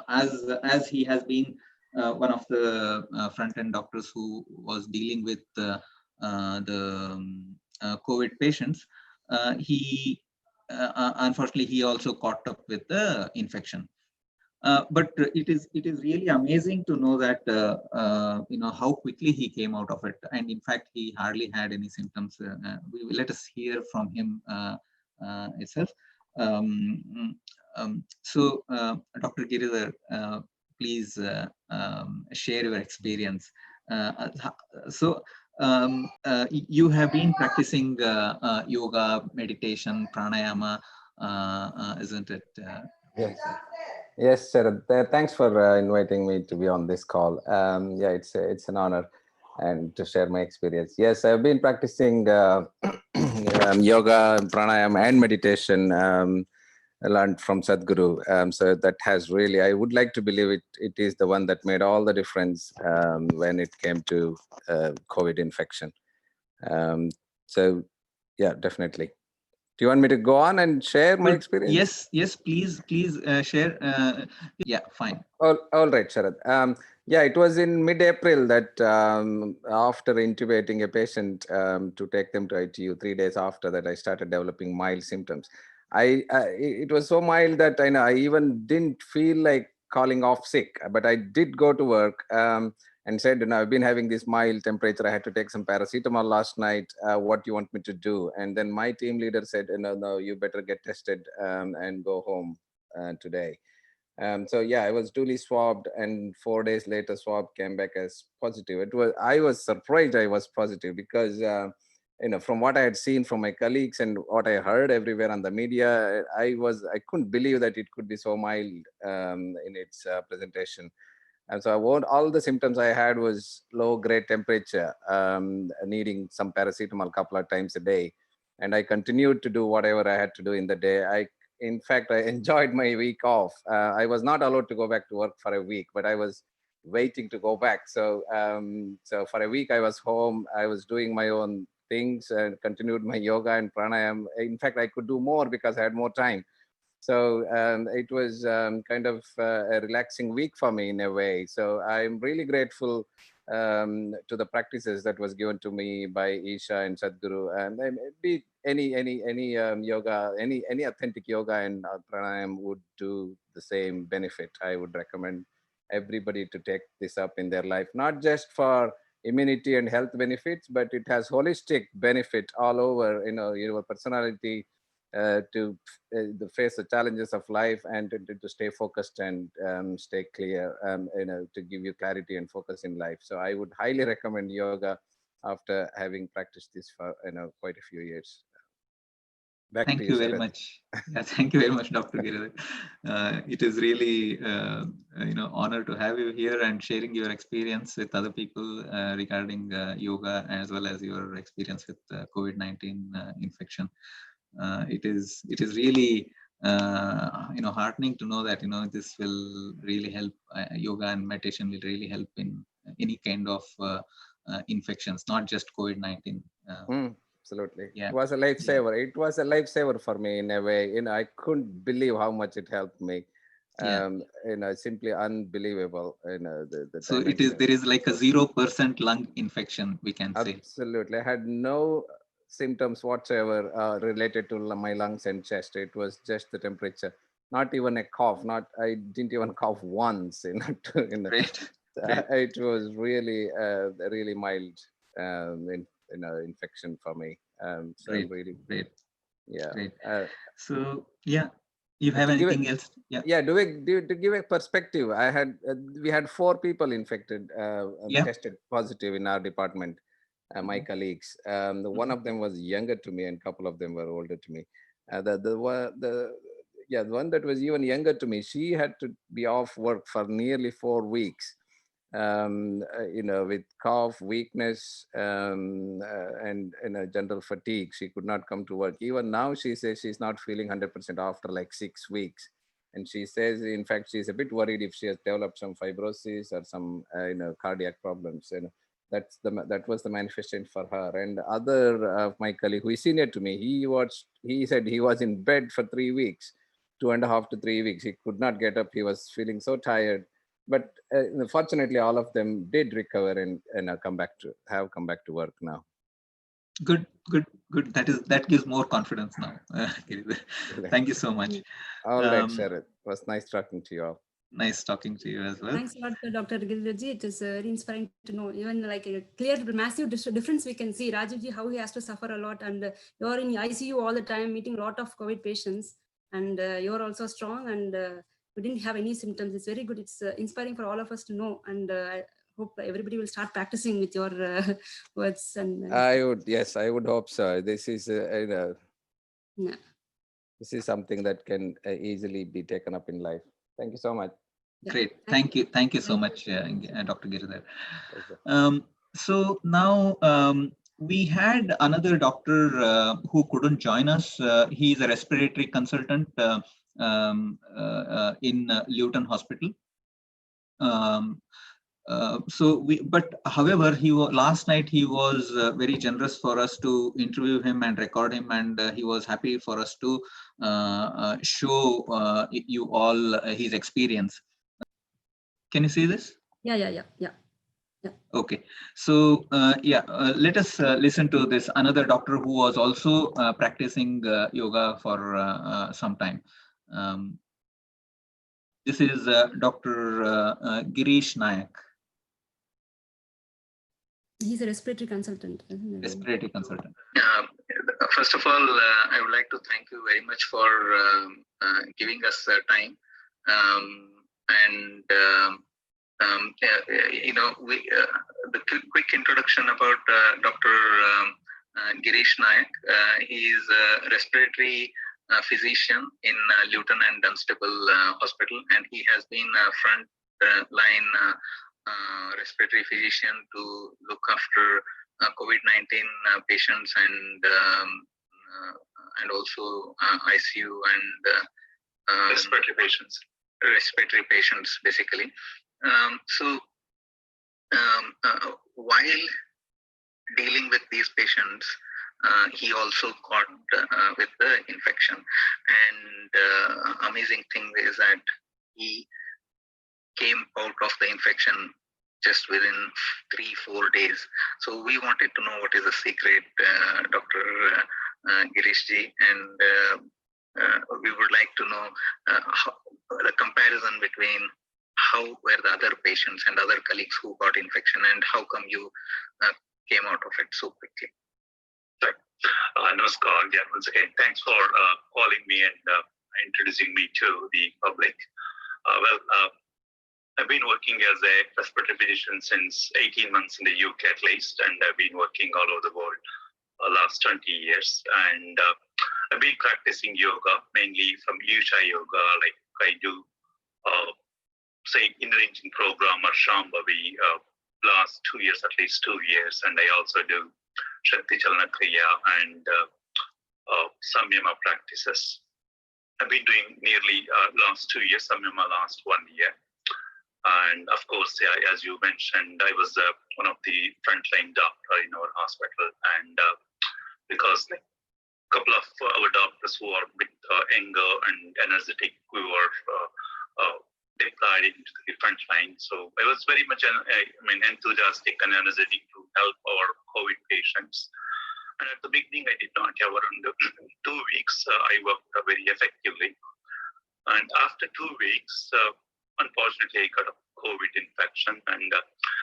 as he has been one of the front-end doctors who was dealing with the COVID patients. He unfortunately he also caught up with the infection. But it is really amazing to know that how quickly he came out of it, and in fact he hardly had any symptoms. Let us hear from him itself. So, Dr. Giridhar, please share your experience. So, you have been practicing yoga, meditation, pranayama, isn't it? Yes. Yes, Sharad. Thanks for inviting me to be on this call. Yeah, it's an honor and to share my experience. Yes, I've been practicing yoga, pranayama, and meditation. I learned from Sadhguru. So that has really, I would like to believe it is the one that made all the difference when it came to COVID infection. So yeah, definitely. Do you want me to go on and share my experience? Yes, please share. Yeah, fine. All right, Sharad. Yeah, it was in mid-April that after intubating a patient to take them to ITU, 3 days after that, I started developing mild symptoms. It was so mild that I even didn't feel like calling off sick, but I did go to work and said, I've been having this mild temperature. I had to take some paracetamol last night. What do you want me to do? And then my team leader said, no, you better get tested and go home today. So yeah, I was duly swabbed, and 4 days later, swab came back as positive. I was surprised I was positive because from what I had seen from my colleagues and what I heard everywhere on the media, I couldn't believe that it could be so mild in its presentation. And so all the symptoms I had was low grade temperature, needing some paracetamol a couple of times a day. And I continued to do whatever I had to do in the day. In fact, I enjoyed my week off. I was not allowed to go back to work for a week, but I was waiting to go back. So for a week, I was home. I was doing my own things and continued my yoga and pranayama. In fact, I could do more because I had more time. So it was kind of a relaxing week for me in a way. So I'm really grateful to the practices that was given to me by Isha and Sadhguru, and be any yoga, any authentic yoga and pranayam would do the same benefit. I would recommend everybody to take this up in their life, not just for immunity and health benefits, but it has holistic benefit all over. Your personality to face the challenges of life and to stay focused and stay clear, to give you clarity and focus in life. So I would highly recommend yoga after having practiced this for quite a few years. Back thank to you very Sharad. much. Yeah, thank you very much, Dr. Giridhar. It is really honor to have you here and sharing your experience with other people regarding yoga, as well as your experience with COVID-19 infection. It is really heartening to know that this will really help. Yoga and meditation will really help in any kind of infections, not just COVID-19. Absolutely. Yeah. It was a lifesaver. Yeah. It was a lifesaver for me in a way. I couldn't believe how much it helped me. Simply unbelievable. So there is like a 0% lung infection, we can say. Absolutely. I had no symptoms whatsoever related to my lungs and chest. It was just the temperature. Not even a cough. I didn't even cough once. Great. It was really really mild infection for me. So great. Really great. Yeah. Great. So yeah, you have anything else? Yeah. Yeah. To give a perspective, we had 4 people infected, tested positive in our department. My colleagues. One of them was younger to me, and a couple of them were older to me. The one that was even younger to me, she had to be off work for nearly 4 weeks. With cough, weakness, and general fatigue. She could not come to work. Even now, she says she's not feeling 100% after like 6 weeks. And she says, in fact, she's a bit worried if she has developed some fibrosis or some, cardiac problems. That was the manifestation for her. And other of my colleague who is senior to me, he said he was in bed for 3 weeks, 2.5 to 3 weeks. He could not get up. He was feeling so tired. but fortunately, all of them did recover and come back to work now. Good. That gives more confidence now. Thank you so much. All right, Sharad. It was nice talking to you all. Nice talking to you as well. Thanks a lot, Dr. Giriraj. It is very inspiring to know, even like a clear, massive difference we can see. Rajivji, how he has to suffer a lot, and you're in ICU all the time, meeting a lot of COVID patients, and you're also strong, and we didn't have any symptoms. It's very good. It's inspiring for all of us to know, and I hope everybody will start practicing with your words. And I would hope so. This is yeah. This is something that can easily be taken up in life. Thank you so much. Yeah. Great. Thank you so much, Dr. Giridhar. So now we had another doctor who couldn't join us. He is a respiratory consultant in Luton Hospital. However, last night he was very generous for us to interview him and record him, and he was happy for us to show you all his experience. Can you see this? Yeah. Okay, so let us listen to this another doctor who was also practicing yoga for some time. This is Dr. Girish Nayak. He's a respiratory consultant. Respiratory consultant. First of all, I would like to thank you very much for giving us time. The quick introduction about Dr. Girish Nayak. He is a respiratory physician in Luton and Dunstable Hospital, and he has been a front line respiratory physician to look after COVID-19 patients and also ICU and respiratory patients basically. While dealing with these patients, he also got with the infection, and amazing thing is that he came out of the infection just within 3-4 days. So we wanted to know what is the secret, Dr. Girishji, and we would like to know the comparison between how were the other patients and other colleagues who got infection, and how come you came out of it so quickly. Namaskar. Yeah, once again, thanks for calling me and introducing me to the public. I've been working as a respiratory physician since 18 months in the UK at least, and I've been working all over the world last 20 years. And I've been practicing yoga, mainly from Usha Yoga, like I do, say, inner engine program or Shambhavi last 2 years, at least 2 years. And I also do Shakti Chalana Kriya and Samyama practices. I've been doing nearly last 2 years, Samyama last 1 year. And of course, yeah, as you mentioned, I was one of the frontline doctor in our hospital. And because like a couple of our doctors who are a bit younger and energetic, we were deployed into the front line. So I was very much enthusiastic and energetic to help our COVID patients. And at the beginning, I did not have around 2 weeks. I worked very effectively. And after 2 weeks, unfortunately, I got a COVID infection, and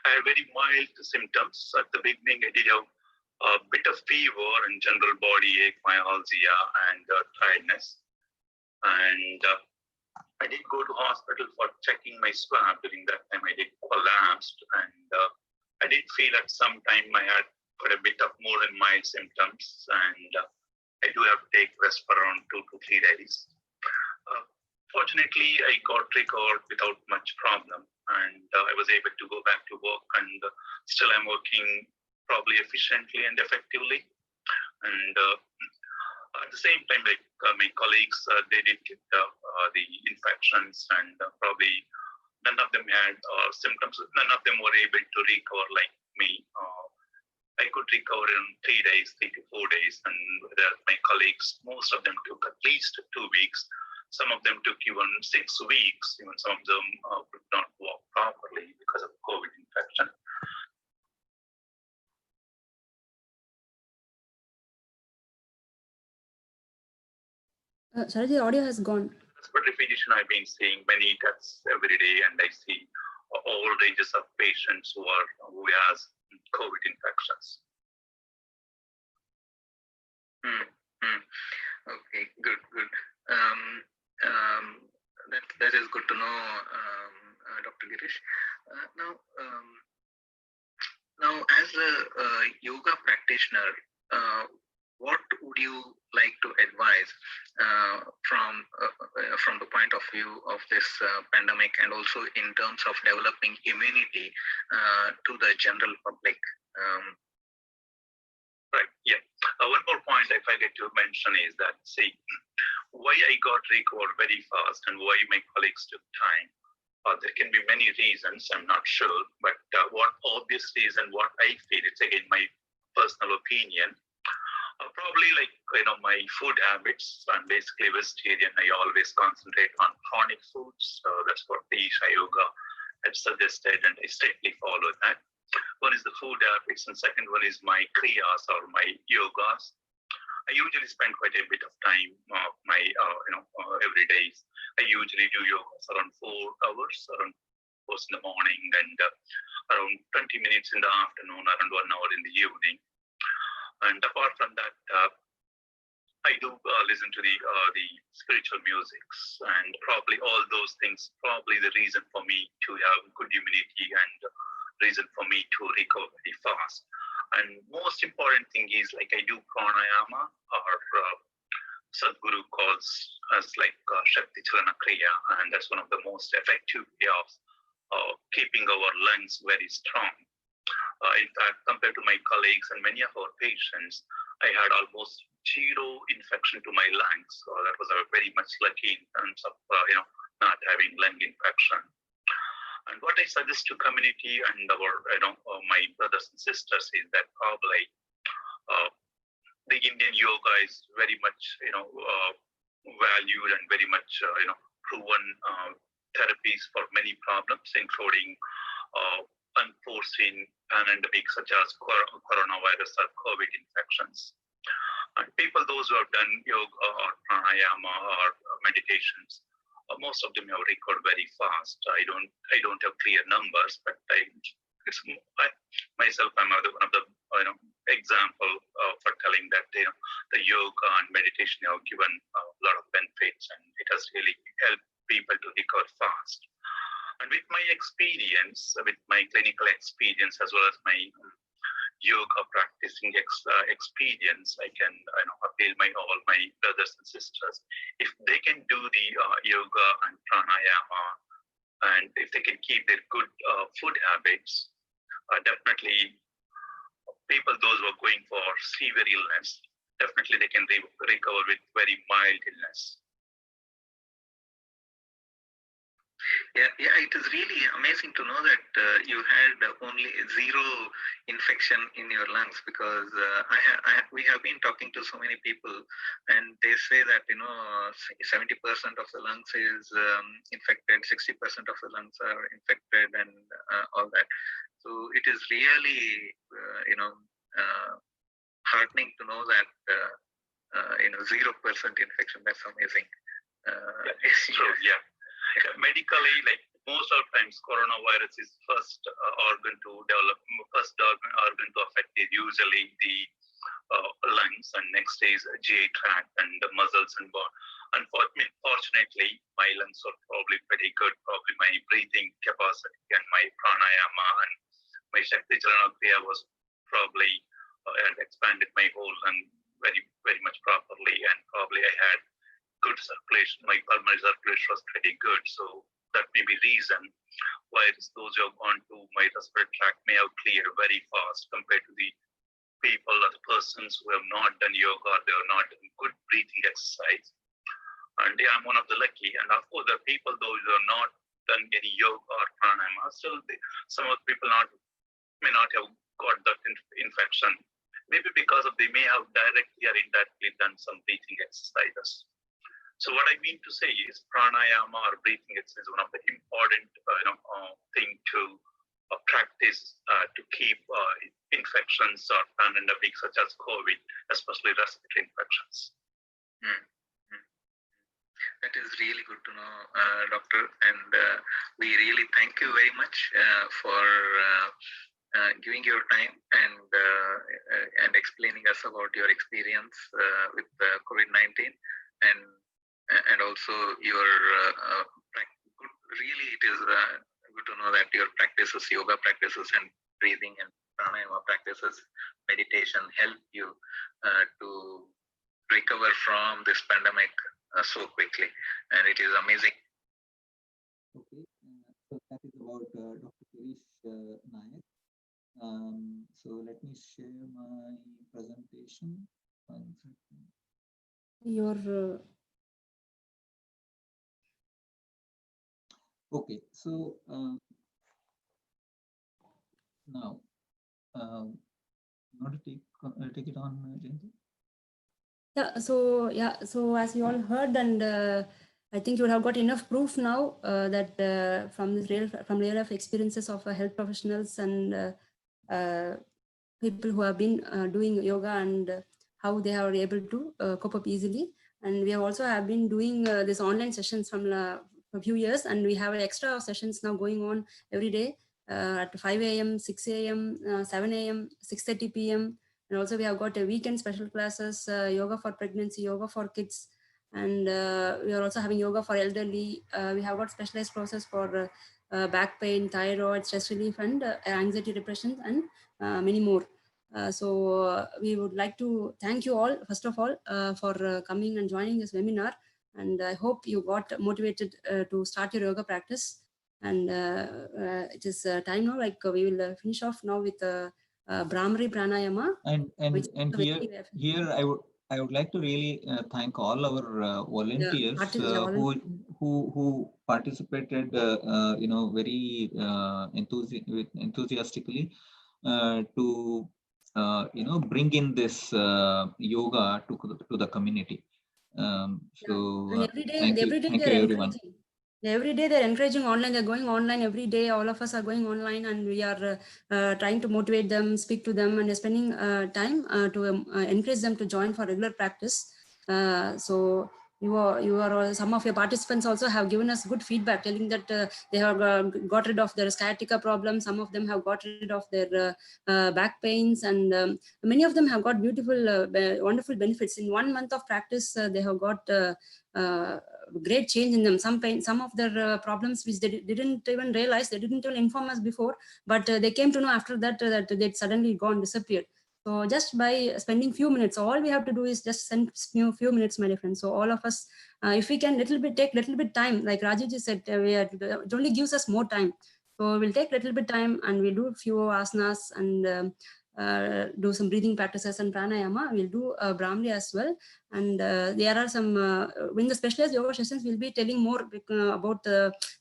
I had very mild symptoms. At the beginning, I did have a bit of fever and general body ache, myalgia, and tiredness. And I did go to hospital for checking my swab. During that time, I did collapsed, and I did feel at some time I had got a bit of more than mild symptoms, and I do have to take rest for around 2 to 3 days. Fortunately, I got recovered without much problem, and I was able to go back to work, and still I'm working probably efficiently and effectively. And at the same time, like my colleagues, they did get the infections, and probably none of them had symptoms. None of them were able to recover like me. I could recover in 3 days, 3 to 4 days, and my colleagues, most of them took at least 2 weeks. Some of them took even 6 weeks. Even some of them could not walk properly because of COVID infection. Sorry, the audio has gone. Respiratory physician, I've been seeing many tests every day, and I see all ranges of patients who has COVID infections. Okay, good. That is good to know, Dr. Girish. Now, as a yoga practitioner, what would you like to advise from the point of view of this pandemic, and also in terms of developing immunity to the general public? Right. Yeah. One more point if I get to mention is that, see, why I got recovered very fast and why my colleagues took time. There can be many reasons, I'm not sure, but what obvious reason, what I feel, it's again my personal opinion. Probably like, my food habits. I'm basically vegetarian. I always concentrate on chronic foods. That's what the Isha Yoga had suggested, and I strictly follow that. One is the food habits, and second one is my kriyas or my yogas. I usually spend quite a bit of time, every day. I usually do yogas around 4 hours, around 4 in the morning, and around 20 minutes in the afternoon, around 1 hour in the evening. And apart from that, I do listen to the spiritual musics, and probably all those things, probably the reason for me to have good immunity and reason for me to recover very fast. And most important thing is like I do pranayama, or Sadhguru calls as like Shakti Chalana Kriya, and that's one of the most effective way of keeping our lungs very strong. In fact, compared to my colleagues and many of our patients, I had almost zero infection to my lungs. So that was very much lucky in terms of not having lung infection. And what I suggest to community and our my brothers and sisters is that probably the Indian yoga is very much valued and very much proven therapies for many problems, including unforeseen pandemics such as coronavirus or COVID infections. And people, those who have done yoga or pranayama or meditations, most of them have recovered very fast. I don't have clear numbers, but myself, I'm one of the example for telling that the yoga and meditation have given a lot of benefits, and it has really helped people to recover fast. And with my experience, with my clinical experience as well as my yoga practicing experience, I can appeal all my brothers and sisters, if they can do the yoga and pranayama, and if they can keep their good food habits, definitely people, those who are going for severe illness, definitely they can recover with very mild illness. Yeah, it is really amazing to know that you had only zero infection in your lungs, because we have been talking to so many people, and they say that 70% of the lungs is infected, 60% of the lungs are infected, and all that. So it is really heartening to know that 0% infection. That's amazing. It's true. Yeah. Medically, like most of times, coronavirus is first organ to affect is usually the lungs, and next is GI tract and the muscles and bone. Unfortunately, my lungs are probably pretty good. Probably my breathing capacity and my pranayama and my Shakti Chalana Kriya was probably had expanded my whole lung very, very much properly, and probably I had good circulation. My pulmonary circulation was pretty good, so that may be reason why those who have gone to my respiratory tract may have cleared very fast compared to the people or the persons who have not done yoga, they are not doing good breathing exercise. And yeah, I'm one of the lucky. And of course, the people those who have not done any yoga or pranayama, still some of the people may not have got that infection. Maybe because of they may have directly or indirectly done some breathing exercises. So what I mean to say is pranayama or breathing exercise is one of the important thing to practice to keep infections or pandemic such as COVID, especially respiratory infections. That is really good to know, Doctor. And we really thank you very much for giving your time and explaining us about your experience with COVID-19 and also your really it is good to know that your practices, yoga practices and breathing and pranayama practices, meditation help you to recover from this pandemic so quickly, and it is amazing. Okay, so that is about Dr. Girish Nayak. So let me share my presentation. One second. Your Okay, so now you want to take it on, Jayanthi? So as you all heard, and I think you would have got enough proof now that from real life experiences of health professionals and people who have been doing yoga and how they are able to cope up easily. And we have also been doing these online sessions from a few years, and we have extra sessions now going on every day at 5 a.m., 6 a.m., 7 a.m., 6:30 p.m. And also we have got a weekend special classes, yoga for pregnancy, yoga for kids. And we are also having yoga for elderly. We have got specialized courses for back pain, thyroid, stress relief, and anxiety, depression, and many more. So we would like to thank you all, first of all, for coming and joining this webinar. And I hope you got motivated to start your yoga practice. And it is time now, like we will finish off now with Brahmari Pranayama. And here I would like to really thank all our volunteers who participated very enthusiastically to bring in this yoga to the community. So thank you everyone. Every day they're encouraging online, they're going online every day. All of us are going online, and we are trying to motivate them, speak to them, and they're spending time to encourage them to join for regular practice. So you are some of your participants also have given us good feedback, telling that they have got rid of their sciatica problem. Some of them have got rid of their back pains, and many of them have got beautiful, wonderful benefits. In 1 month of practice, they have got great change in them. Some of their problems which they didn't even realize, they didn't even inform us before, but they came to know after that that they'd suddenly disappeared. So just by spending few minutes, all we have to do is just spend few minutes, my dear friends. So all of us, if we can take little bit time, like Rajesh said, it only gives us more time. So we'll take little bit time and we'll do few asanas and do some breathing practices and pranayama. We'll do Brahmari as well. And there are some, in the specialized yoga sessions, we'll be telling more about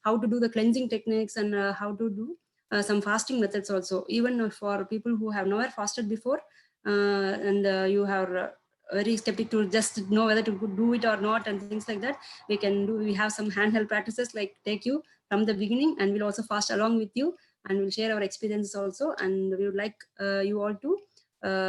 how to do the cleansing techniques and how to do some fasting methods also, even for people who have never fasted before and you are very skeptic to just know whether to do it or not and things like that. We have some handheld practices like take you from the beginning, and we'll also fast along with you, and we'll share our experiences also. And we would like you all to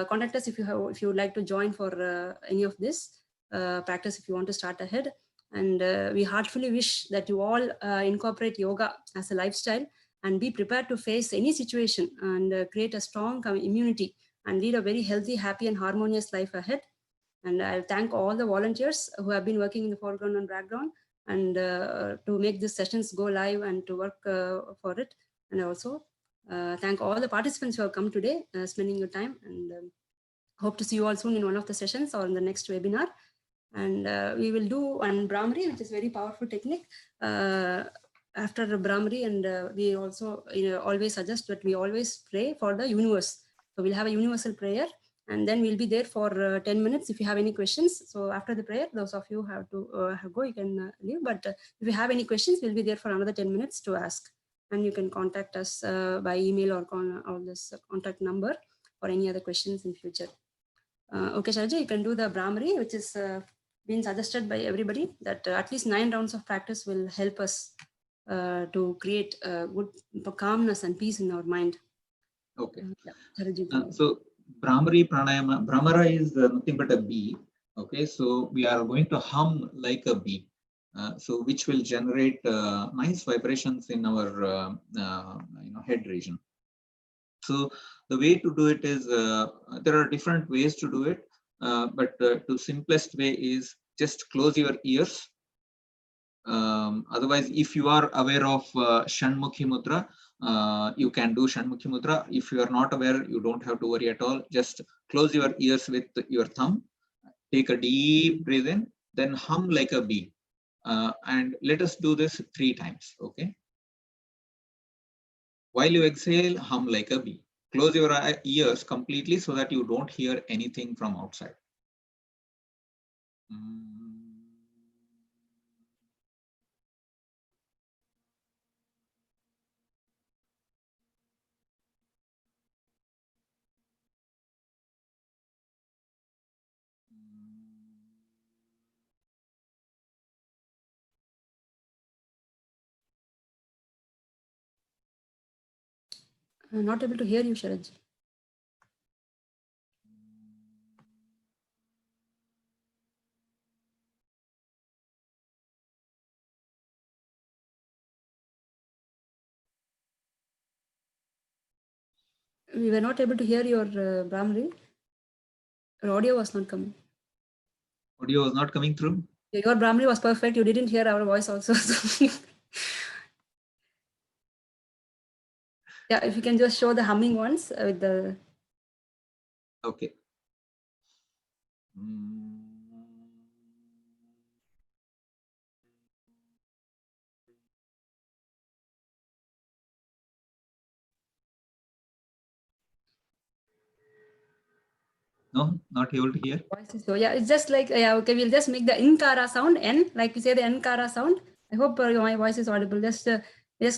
contact us if you would like to join for any of this practice, if you want to start ahead. And we heartfully wish that you all incorporate yoga as a lifestyle and be prepared to face any situation and create a strong immunity and lead a very healthy, happy and harmonious life ahead. And I'll thank all the volunteers who have been working in the foreground and background and to make these sessions go live and to work for it. And also thank all the participants who have come today, spending your time, and hope to see you all soon in one of the sessions or in the next webinar. And we will do one Brahmari, which is very powerful technique. After Brahmari, and we also always suggest that we always pray for the universe. So we'll have a universal prayer, and then we'll be there for 10 minutes if you have any questions. So after the prayer, those of you have to go, you can leave. But if you have any questions, we'll be there for another 10 minutes to ask. And you can contact us by email or this contact number for any other questions in future. Okay, Sharji, you can do the Brahmari, which is been suggested by everybody that at least 9 rounds of practice will help us to create good calmness and peace in our mind. Okay. Yeah. So Brahmari Pranayama, Brahmara is nothing but a bee. Okay, so we are going to hum like a bee. So which will generate nice vibrations in our head region. So the way to do it is, there are different ways to do it, but the simplest way is just close your ears. Otherwise, if you are aware of Shanmukhi Mudra, you can do Shanmukhi Mudra. If you are not aware, you don't have to worry at all. Just close your ears with your thumb, take a deep breath in, then hum like a bee. And let us do this 3 times, okay? While you exhale, hum like a bee. Close your ears completely so that you don't hear anything from outside. I'm not able to hear you, Sharadji. We were not able to hear your Brahmari. Your audio was not coming. Audio was not coming through? Your Brahmari was perfect. You didn't hear our voice also. Yeah, if you can just show the humming ones with the... Okay. No, not able to hear. So yeah, it's just like, yeah, okay, we'll just make the Nkara sound, N, like you say the Nkara sound. I hope my voice is audible. Just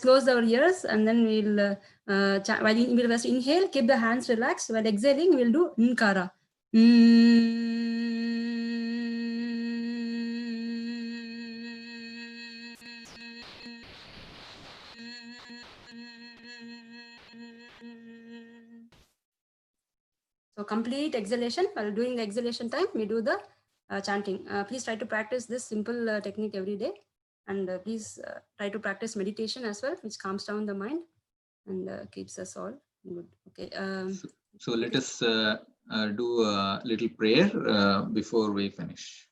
close our ears and then we'll, while we'll just inhale, keep the hands relaxed. While exhaling, we'll do Nkara. So complete exhalation. While doing the exhalation time, we do the chanting. Please try to practice this simple technique every day. And please try to practice meditation as well, which calms down the mind and keeps us all good. Okay. So let us do a little prayer before we finish.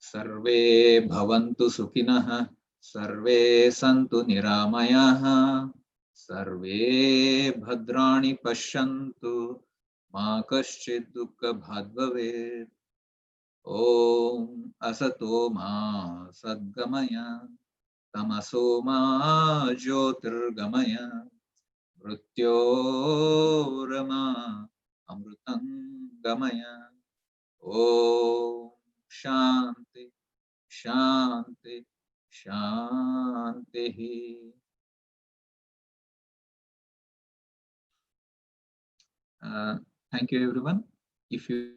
Sarve bhavantu sukhinah, sarve santu niramayah, sarve bhadrani pashyantu, ma kaschid dukkha bhadvavet. Om asato ma sadgamaya, tamaso ma jyotirgamaya, mrityorama amrutangamaya. Om Shanti, Shanti, Shanti. Thank you, everyone. If you